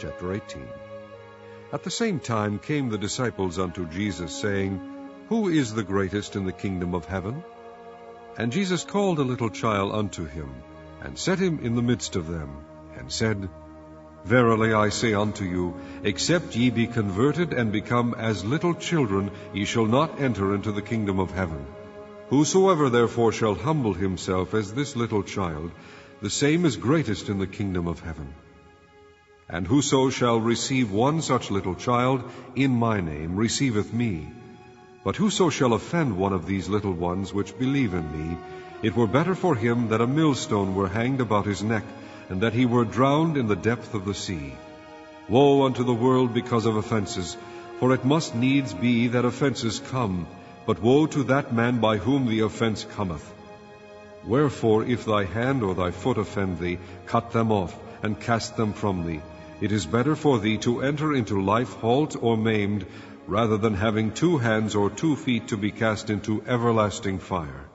Chapter 18. At the same time came the disciples unto Jesus, saying, Who is the greatest in the kingdom of heaven? And Jesus called a little child unto him, and set him in the midst of them, and said, Verily I say unto you, except ye be converted and become as little children, ye shall not enter into the kingdom of heaven. Whosoever therefore shall humble himself as this little child, the same is greatest in the kingdom of heaven. And whoso shall receive one such little child in my name receiveth me. But whoso shall offend one of these little ones which believe in me, it were better for him that a millstone were hanged about his neck, and that he were drowned in the depth of the sea. Woe unto the world because of offenses, for it must needs be that offenses come, but woe to that man by whom the offense cometh. Wherefore, if thy hand or thy foot offend thee, cut them off, and cast them from thee. It is better for thee to enter into life halt or maimed, rather than having 2 hands or 2 feet to be cast into everlasting fire.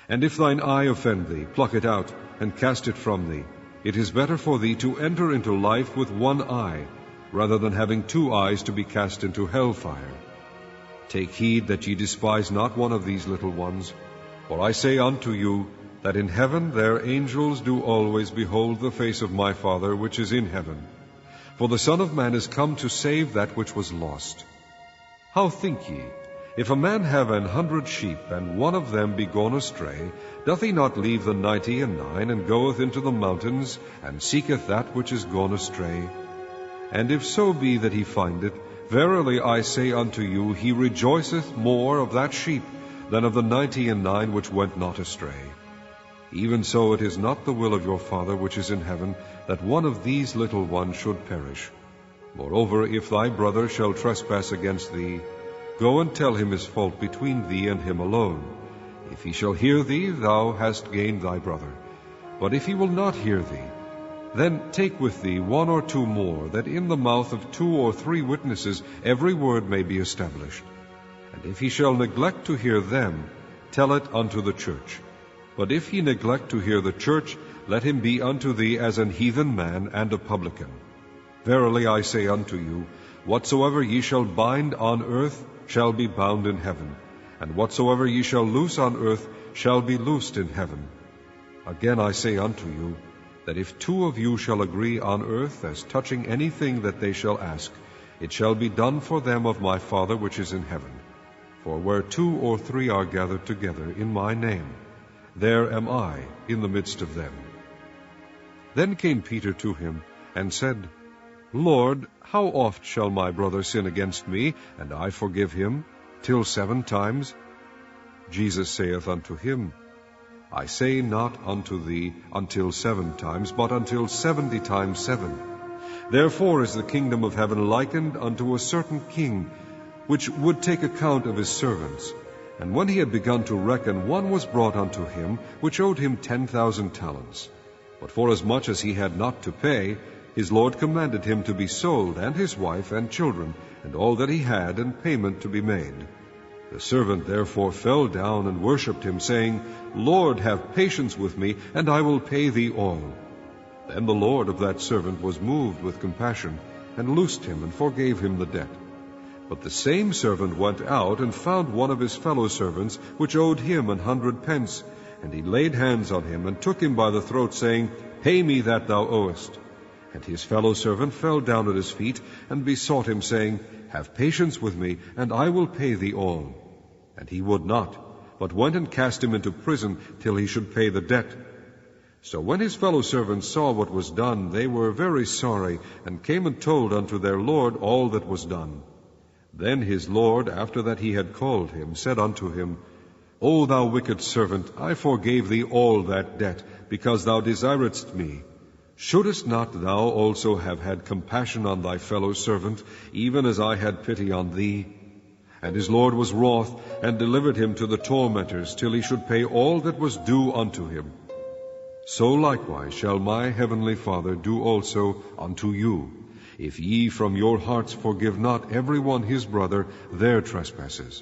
And if thine eye offend thee, pluck it out, and cast it from thee. It is better for thee to enter into life with 1 eye, rather than having 2 eyes to be cast into hellfire. Take heed that ye despise not one of these little ones. For I say unto you, that in heaven their angels do always behold the face of my Father which is in heaven. For the Son of Man is come to save that which was lost. How think ye? If a man have 100 sheep, and one of them be gone astray, doth he not leave the 99, and goeth into the mountains, and seeketh that which is gone astray? And if so be that he find it, verily I say unto you, he rejoiceth more of that sheep than of the 99 which went not astray. Even so it is not the will of your Father which is in heaven, that one of these little ones should perish. Moreover, if thy brother shall trespass against thee, go and tell him his fault between thee and him alone. If he shall hear thee, thou hast gained thy brother. But if he will not hear thee, then take with thee 1 or 2 more, that in the mouth of 2 or 3 witnesses every word may be established. And if he shall neglect to hear them, tell it unto the church. But if he neglect to hear the church, let him be unto thee as an heathen man and a publican. Verily I say unto you, whatsoever ye shall bind on earth shall be bound in heaven, and whatsoever ye shall loose on earth shall be loosed in heaven. Again I say unto you, that if 2 of you shall agree on earth as touching anything that they shall ask, it shall be done for them of my Father which is in heaven. For where 2 or 3 are gathered together in my name, there am I in the midst of them. Then came Peter to him, and said, Lord, how oft shall my brother sin against me, and I forgive him? Till 7 times? Jesus saith unto him, I say not unto thee until 7 times, but until 70 times 7. Therefore is the kingdom of heaven likened unto a certain king, which would take account of his servants. And when he had begun to reckon, one was brought unto him, which owed him 10,000 talents. But forasmuch as he had not to pay, his Lord commanded him to be sold, and his wife and children, and all that he had, and payment to be made. The servant therefore fell down and worshipped him, saying, Lord, have patience with me, and I will pay thee all. Then the Lord of that servant was moved with compassion, and loosed him, and forgave him the debt. But the same servant went out, and found one of his fellow servants, which owed him 100 pence. And he laid hands on him, and took him by the throat, saying, Pay me that thou owest. And his fellow servant fell down at his feet, and besought him, saying, Have patience with me, and I will pay thee all. And he would not, but went and cast him into prison, till he should pay the debt. So when his fellow servants saw what was done, they were very sorry, and came and told unto their Lord all that was done. Then his Lord, after that he had called him, said unto him, O thou wicked servant, I forgave thee all that debt, because thou desiredst me. Shouldest not thou also have had compassion on thy fellow servant, even as I had pity on thee? And his Lord was wroth, and delivered him to the tormentors, till he should pay all that was due unto him. So likewise shall my heavenly Father do also unto you, if ye from your hearts forgive not every one his brother their trespasses.